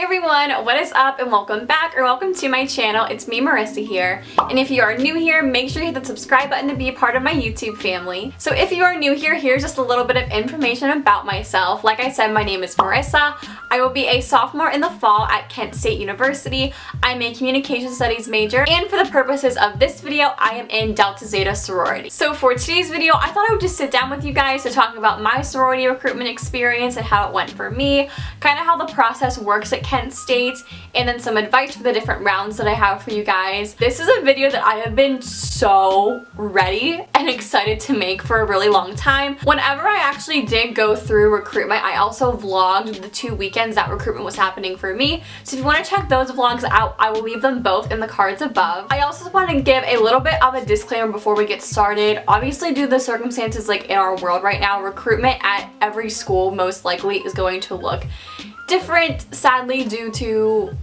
everyone, what is up and welcome back or welcome to my channel. It's me, Marissa here, and if you are new here, make sure you hit the subscribe button to be a part of my YouTube family. So if you are new here, here's just a little bit of information about myself. Like I said, my name is Marissa. I will be a sophomore in the fall at Kent State University. I'm a communication studies major, and for the purposes of this video, I am in Delta Zeta sorority. So for today's video, I thought I would just sit down with you guys to talk about my sorority recruitment experience and how it went for me, kind of how the process works at Kent State, and then some advice for the different rounds that I have for you guys. This is a video that I have been so ready and excited to make for a really long time. Whenever I actually did go through recruitment, I also vlogged the 2 weekends that recruitment was happening for me. So if you want to check those vlogs out, I will leave them both in the cards above. I also want to give a little bit of a disclaimer before we get started. Obviously, due to the circumstances like in our world right now, recruitment at every school most likely is going to look different, sadly, due to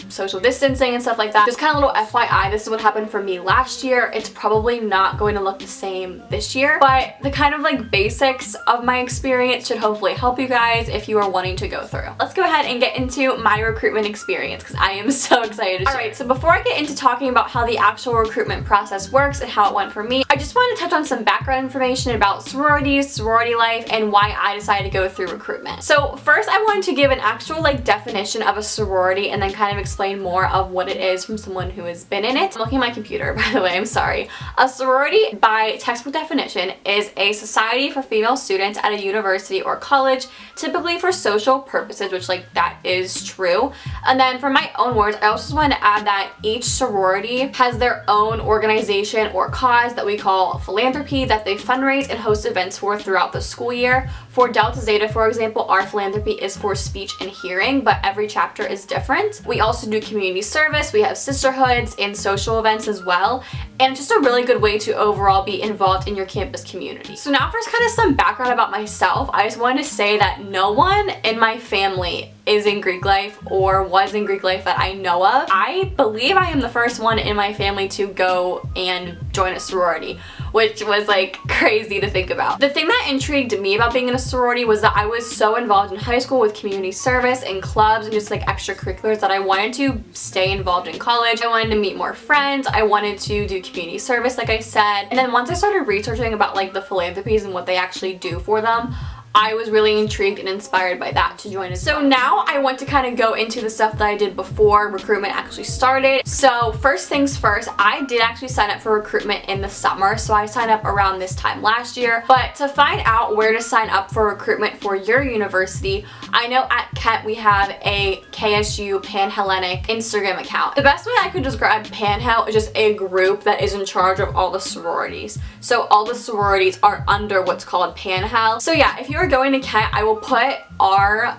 social distancing and stuff like that. Just kind of a little FYI, this is what happened for me last year. It's probably not going to look the same this year, but the kind of like basics of my experience should hopefully help you guys if you are wanting to go through. Let's go ahead and get into my recruitment experience because I am so excited to share. Alright, so before I get into talking about how the actual recruitment process works and how it went for me, I just wanted to touch on some background information about sororities, sorority life, and why I decided to go through recruitment. So first, I wanted to give an actual like definition of a sorority and then kind of explain more of what it is from someone who has been in it. I'm looking at my computer, by the way, I'm sorry. A sorority, by textbook definition, is a society for female students at a university or college, typically for social purposes, which like that is true. And then for my own words, I also just wanted to add that each sorority has their own organization or cause that we call philanthropy that they fundraise and host events for throughout the school year. For Delta Zeta, for example, our philanthropy is for speech and hearing, but every chapter is different. We also do community service, we have sisterhoods and social events as well, and it's just a really good way to overall be involved in your campus community. So now for kind of some background about myself, I just wanted to say that no one in my family is in Greek life or was in Greek life that I know of. I believe I am the first one in my family to go and join a sorority, which was like crazy to think about. The thing that intrigued me about being in a sorority was that I was so involved in high school with community service and clubs and just like extracurriculars that I wanted to stay involved in college. I wanted to meet more friends. I wanted to do community service, like I said. And then once I started researching about like the philanthropies and what they actually do for them, I was really intrigued and inspired by that to join as well. So now I want to kind of go into the stuff that I did before recruitment actually started. So first things first, I did actually sign up for recruitment in the summer. So I signed up around this time last year. But to find out where to sign up for recruitment for your university, I know at Kent we have a KSU Panhellenic Instagram account. The best way I could describe Panhell is just a group that is in charge of all the sororities. So all the sororities are under what's called Panhell. So yeah, if you're going to Kent, I will put our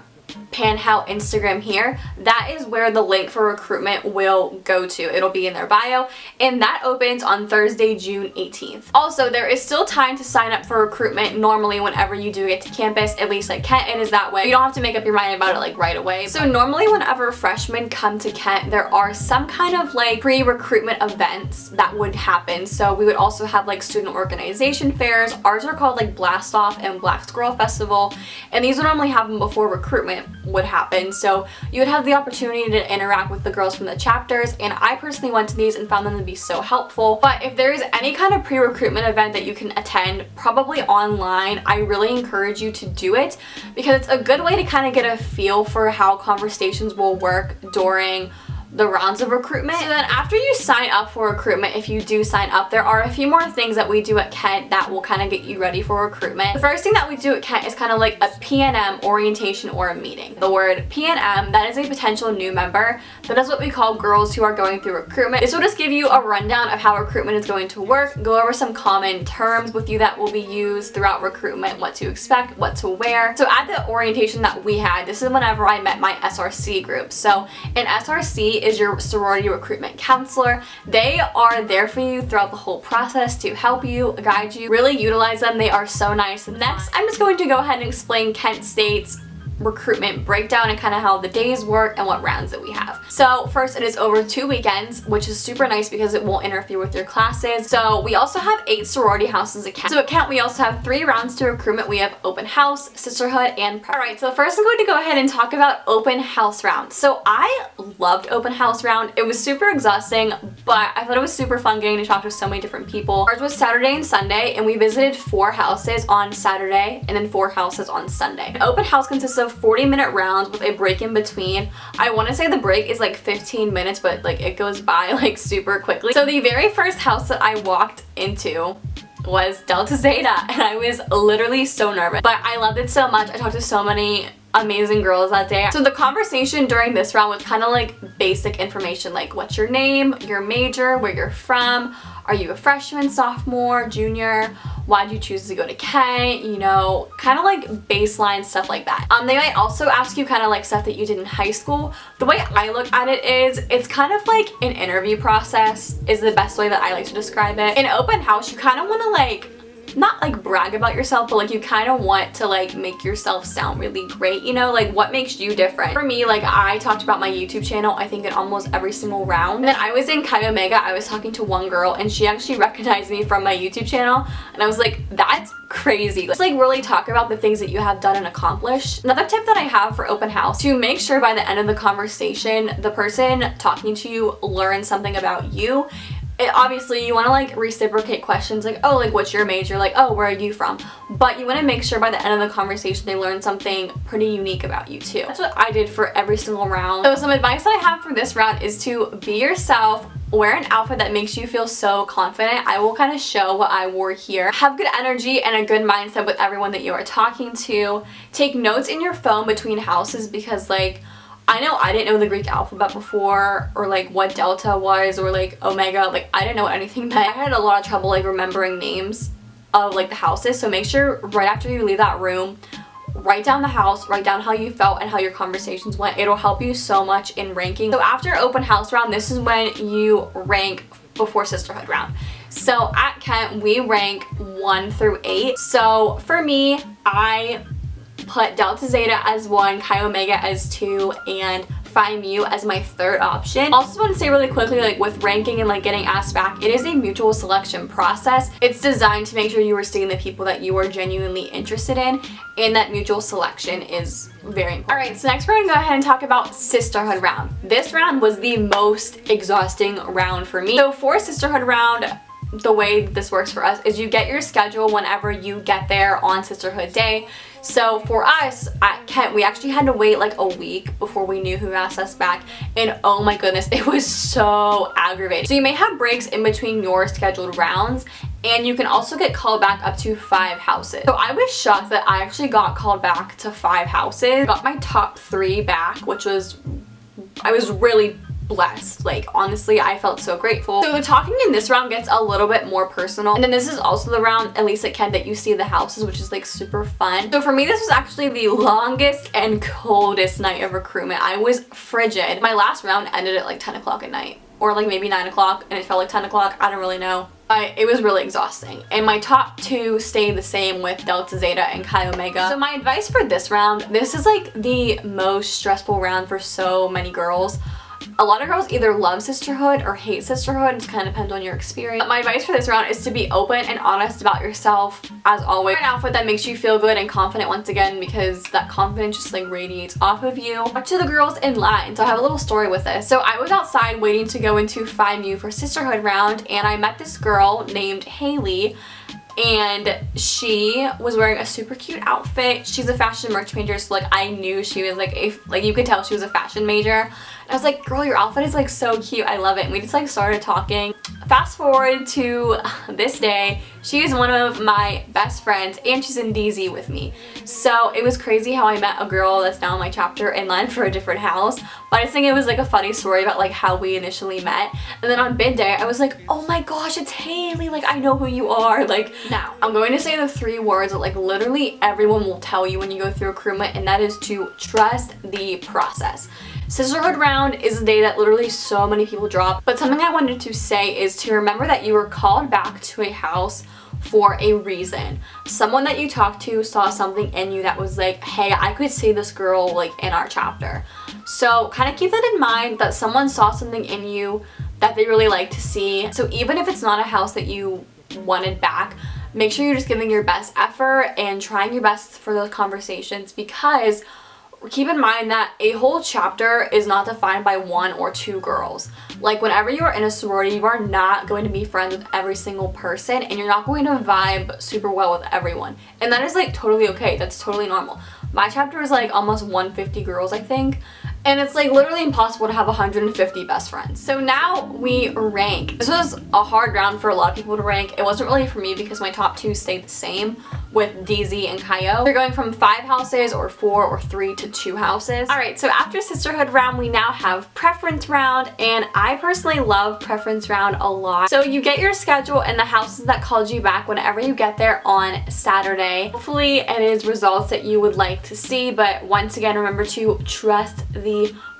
Panhell Instagram here. That is where the link for recruitment will go to. It'll be in their bio, and that opens on Thursday, June 18th. Also, there is still time to sign up for recruitment normally whenever you do get to campus, at least at Kent it is that way. You don't have to make up your mind about it like right away. So normally whenever freshmen come to Kent, there are some kind of like pre-recruitment events that would happen. So we would also have like student organization fairs. Ours are called like Blast Off and Black Squirrel Festival, and these would normally happen before recruitment would happen. So you would have the opportunity to interact with the girls from the chapters, and I personally went to these and found them to be so helpful. But if there is any kind of pre-recruitment event that you can attend, probably online, I really encourage you to do it because it's a good way to kind of get a feel for how conversations will work during the rounds of recruitment. So then after you sign up for recruitment, if you do sign up, there are a few more things that we do at Kent that will kind of get you ready for recruitment. The first thing that we do at Kent is kind of like a PNM orientation or a meeting. The word PNM, that is a potential new member. That is what we call girls who are going through recruitment. This will just give you a rundown of how recruitment is going to work, go over some common terms with you that will be used throughout recruitment, what to expect, what to wear. So at the orientation that we had, this is whenever I met my SRC group. So an SRC is your sorority recruitment counselor. They are there for you throughout the whole process to help you, guide you. Really utilize them. They are so nice. Next, I'm just going to go ahead and explain Kent State's recruitment breakdown and kind of how the days work and what rounds that we have. So first, it is over 2 weekends, which is super nice because it won't interfere with your classes. So we also have 8 sorority houses at Kent. So at Kent, we also have 3 rounds to recruitment. We have open house, sisterhood, and prep. Alright, so first I'm going to go ahead and talk about open house round. So I loved open house round. It was super exhausting, but I thought it was super fun getting to talk to so many different people. Ours was Saturday and Sunday, and we visited 4 houses on Saturday and then 4 houses on Sunday. An open house consists of 40-minute rounds with a break in between. I want to say the break is like 15 minutes, but like it goes by like super quickly. So the very first house that I walked into was Delta Zeta, and I was literally so nervous, but I loved it so much. I talked to so many amazing girls that day. So the conversation during this round was kind of like basic information, like what's your name, your major, where you're from, are you a freshman, sophomore, junior, why did you choose to go to Kent, you know, kind of like baseline stuff like that. They might also ask you kind of like stuff that you did in high school. The way I look at it is it's kind of like an interview process is the best way that I like to describe it. In open house, you kind of want to like not like brag about yourself, but like you kind of want to like make yourself sound really great, you know, like what makes you different. For me, like I talked about my YouTube channel, I think in almost every single round. And then I was in Chi Omega, I was talking to one girl and she actually recognized me from my YouTube channel, and I was like, that's crazy. Let's like really talk about the things that you have done and accomplished. Another tip that I have for open house, to make sure by the end of the conversation, the person talking to you learns something about you. Obviously you want to like reciprocate questions like, oh, like what's your major, like, oh, where are you from, but you want to make sure by the end of the conversation they learn something pretty unique about you too. That's what I did for every single round. So some advice that I have for this round is to be yourself. Wear an outfit that makes you feel so confident. I will kind of show what I wore here. Have good energy and a good mindset with everyone that you are talking to. Take notes in your phone between houses, because like I know I didn't know the Greek alphabet before, or like what delta was, or like omega, like I didn't know what anything meant. I had a lot of trouble like remembering names of like the houses, so make sure right after you leave that room, write down the house, write down how you felt and how your conversations went. It'll help you so much in ranking. So after open house round, this is when you rank before sisterhood round. So at Kent, we rank 1 through 8. So for me, I put Delta Zeta as 1, Chi Omega as 2, and Phi Mu as my 3rd option. Also want to say really quickly, like with ranking and like getting asked back, it is a mutual selection process. It's designed to make sure you are seeing the people that you are genuinely interested in, and that mutual selection is very important. Alright, so next we're going to go ahead and talk about sisterhood round. This round was the most exhausting round for me. So for sisterhood round, the way this works for us is you get your schedule whenever you get there on sisterhood day. So for us at Kent, we actually had to wait like a week before we knew who asked us back, and oh my goodness, it was so aggravating. So you may have breaks in between your scheduled rounds, and you can also get called back up to 5 houses. So I was shocked that I actually got called back to 5 houses. Got my top 3 back, which was, I was really blessed. Like honestly, I felt so grateful. So the talking in this round gets a little bit more personal, and then this is also the round, at least at Kent, that you see the houses, which is like super fun. So for me, this was actually the longest and coldest night of recruitment. I was frigid. My last round ended at like 10 o'clock at night, or like maybe 9 o'clock, and it felt like 10 o'clock. I don't really know. But it was really exhausting. And my top 2 stayed the same with Delta Zeta and Chi Omega. So my advice for this round, this is like the most stressful round for so many girls. A lot of girls either love sisterhood or hate sisterhood. It kind of depends on your experience. My advice for this round is to be open and honest about yourself, as always. Wear an outfit that makes you feel good and confident once again, because that confidence just like radiates off of you. Talk to the girls in line. So I have a little story with this. So I was outside waiting to go into Phi Mu for sisterhood round, and I met this girl named Haley, and she was wearing a super cute outfit. She's a fashion merch major, so like I knew she was like you could tell she was a fashion major. I was like, girl, your outfit is like so cute, I love it. And we just like started talking. Fast forward to this day, she is one of my best friends, and she's in DZ with me. So it was crazy how I met a girl that's now in my chapter in line for a different house. But I just think it was like a funny story about like how we initially met. And then on bid day, I was like, oh my gosh, it's Haley, like I know who you are. Like, now I'm going to say the 3 words that like literally everyone will tell you when you go through recruitment, and that is to trust the process. Sisterhood round is a day that literally so many people drop, but something I wanted to say is to remember that you were called back to a house for a reason. Someone that you talked to saw something in you that was like, hey, I could see this girl like in our chapter. So kind of keep that in mind, that someone saw something in you that they really like to see. So even if it's not a house that you wanted back, make sure you're just giving your best effort and trying your best for those conversations, because keep in mind that a whole chapter is not defined by 1 or 2 girls. Like whenever you are in a sorority, you are not going to be friends with every single person, and you're not going to vibe super well with everyone. And that is like totally okay. That's totally normal. My chapter is like almost 150 girls, I think. And it's like literally impossible to have 150 best friends. So now we rank. This was a hard round for a lot of people to rank. It wasn't really for me because my top 2 stayed the same with DZ and Kaio. They're going from 5 houses or 4 or 3 to 2 houses. Alright, so after sisterhood round, we now have preference round, and I personally love preference round a lot. So you get your schedule and the houses that called you back whenever you get there on Saturday. Hopefully it is results that you would like to see, but once again, remember to trust the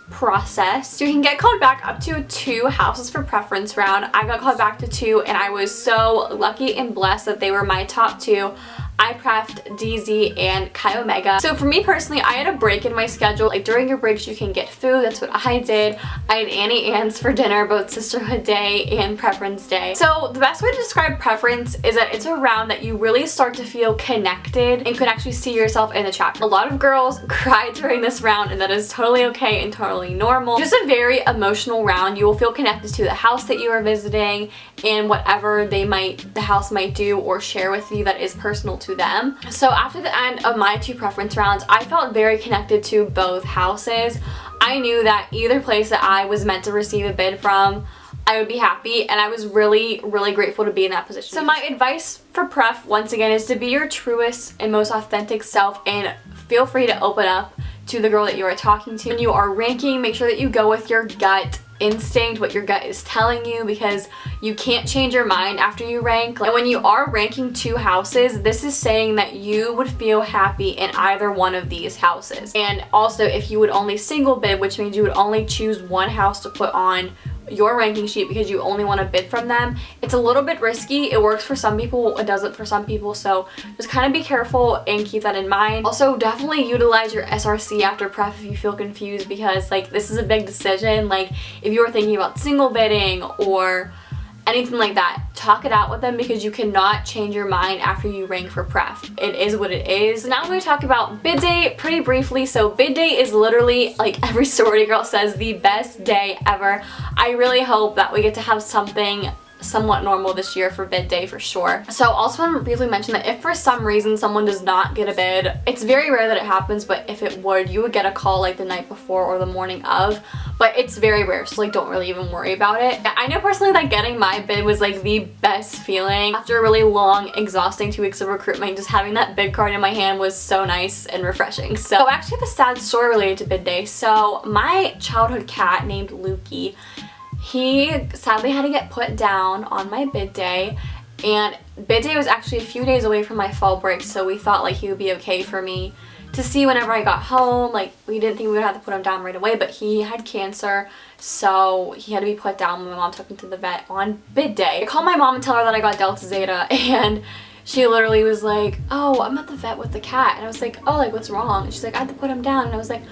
process. So you can get called back up to 2 houses for preference round. I got called back to 2, and I was so lucky and blessed that they were my top 2. I prefed DZ and Chi Omega. So for me personally, I had a break in my schedule. Like during your breaks, you can get food. That's what I did. I had Annie Ann's for dinner, both sisterhood day and preference day. So the best way to describe preference is that it's a round that you really start to feel connected and could actually see yourself in the chapter. A lot of girls cried during this round, and that is totally okay and totally normal. Just a very emotional round. You will feel connected to the house that you are visiting and whatever the house might do or share with you that is personal to them. So after the end of my 2 preference rounds, I felt very connected to both houses. I knew that either place that I was meant to receive a bid from, I would be happy, and I was really, really grateful to be in that position. So my advice for pref, once again, is to be your truest and most authentic self, and feel free to open up to the girl that you are talking to. When you are ranking, make sure that you go with your gut instinct, what your gut is telling you, because you can't change your mind after you rank. And when you are ranking 2 houses, this is saying that you would feel happy in either one of these houses. And also, if you would only single bid, which means you would only choose 1 house to put on your ranking sheet because you only want to bid from them, it's a little bit risky. It works for some people, it doesn't for some people, so just kind of be careful and keep that in mind. Also, definitely utilize your SRC after pref if you feel confused, because like this is a big decision. Like if you are thinking about single bidding or anything like that, talk it out with them, because you cannot change your mind after you rank for pref. It is what it is. So now I'm going to talk about bid day pretty briefly. So bid day is literally, like every sorority girl says, the best day ever. I really hope that we get to have something somewhat normal this year for bid day for sure. So I also want to briefly mention that if for some reason someone does not get a bid, it's very rare that it happens, but if it would, you would get a call like the night before or the morning of, but it's very rare, so like don't really even worry about it. I know personally that getting my bid was like the best feeling. After a really long, exhausting 2 weeks of recruitment, just having that bid card in my hand was so nice and refreshing. So I actually have a sad story related to bid day. So my childhood cat named Lukey, he sadly had to get put down on my bid day, and bid day was actually a few days away from my fall break, so we thought like he would be okay for me to see whenever I got home. Like we didn't think we would have to put him down right away, but he had cancer, so he had to be put down when my mom took him to the vet on bid day. I called my mom and tell her that I got Delta Zeta, and she literally was like, oh, I'm at the vet with the cat. And I was like, oh, like what's wrong? And she's like, I had to put him down. And I was like,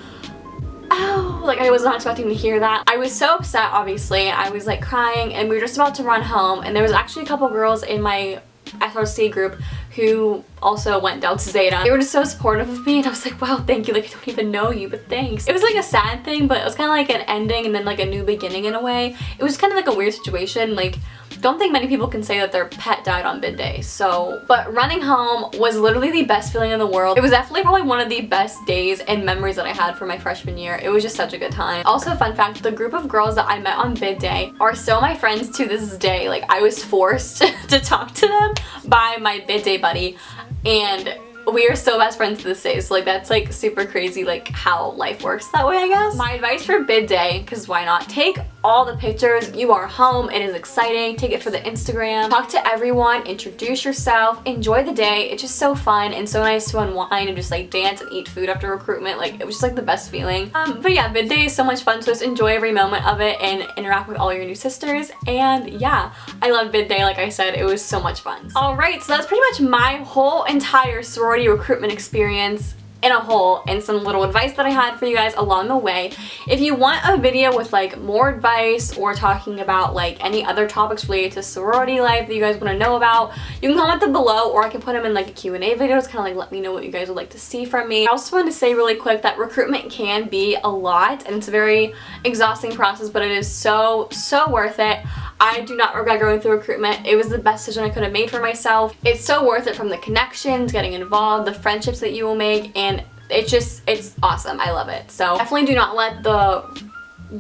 oh, like I was not expecting to hear that. I was so upset, obviously. I was like crying, and we were just about to run home, and there was actually a couple girls in my SRC group who also went Delta Zeta. They were just so supportive of me, and I was like, wow, thank you, like I don't even know you, but thanks. It was like a sad thing, but it was kind of like an ending and then like a new beginning in a way. It was kind of like a weird situation. Like don't think many people can say that their pet died on bid day. So, but running home was literally the best feeling in the world. It was definitely probably one of the best days and memories that I had for my freshman year. It was just such a good time. Also, fun fact, the group of girls that I met on bid day are still my friends to this day. Like I was forced to talk to them by my bid day buddy, and we are still best friends to this day. So like that's like super crazy like how life works that way, I guess. My advice for bid day, because why not, take all the pictures. You are home, it is exciting, take it for the Instagram, talk to everyone, introduce yourself, enjoy the day. It's just so fun and so nice to unwind and just like dance and eat food after recruitment. Like it was just like the best feeling. But yeah, bid day is so much fun, so just enjoy every moment of it and interact with all your new sisters. And yeah, I love bid day. Like I said, it was so much fun. Alright, so that's pretty much my whole entire sorority recruitment experience in a whole, and some little advice that I had for you guys along the way. If you want a video with like more advice or talking about like any other topics related to sorority life that you guys want to know about, you can comment them below, or I can put them in like a Q&A video. It's kind of like let me know what you guys would like to see from me. I also wanted to say really quick that recruitment can be a lot and it's a very exhausting process, but it is so worth it. I do not regret going through recruitment. It was the best decision I could have made for myself. It's so worth it, from the connections, getting involved, the friendships that you will make, and it's awesome. I love it. So definitely do not let the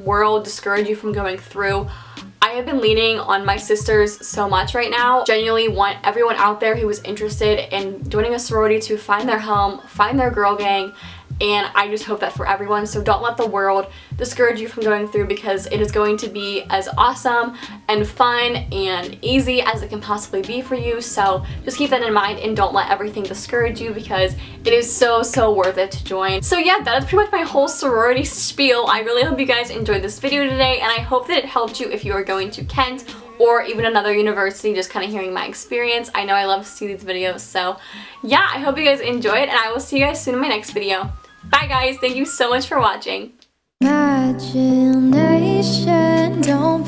world discourage you from going through. I have been leaning on my sisters so much right now. Genuinely want everyone out there who is interested in joining a sorority to find their home, find their girl gang, and I just hope that for everyone. So don't let the world discourage you from going through, because it is going to be as awesome and fun and easy as it can possibly be for you. So just keep that in mind and don't let everything discourage you, because it is so worth it to join. So yeah, that is pretty much my whole sorority spiel. I really hope you guys enjoyed this video today, and I hope that it helped you if you are going to Kent or even another university, just kind of hearing my experience. I know I love to see these videos. So yeah, I hope you guys enjoyed, and I will see you guys soon in my next video. Bye guys, thank you so much for watching. Imagination, don't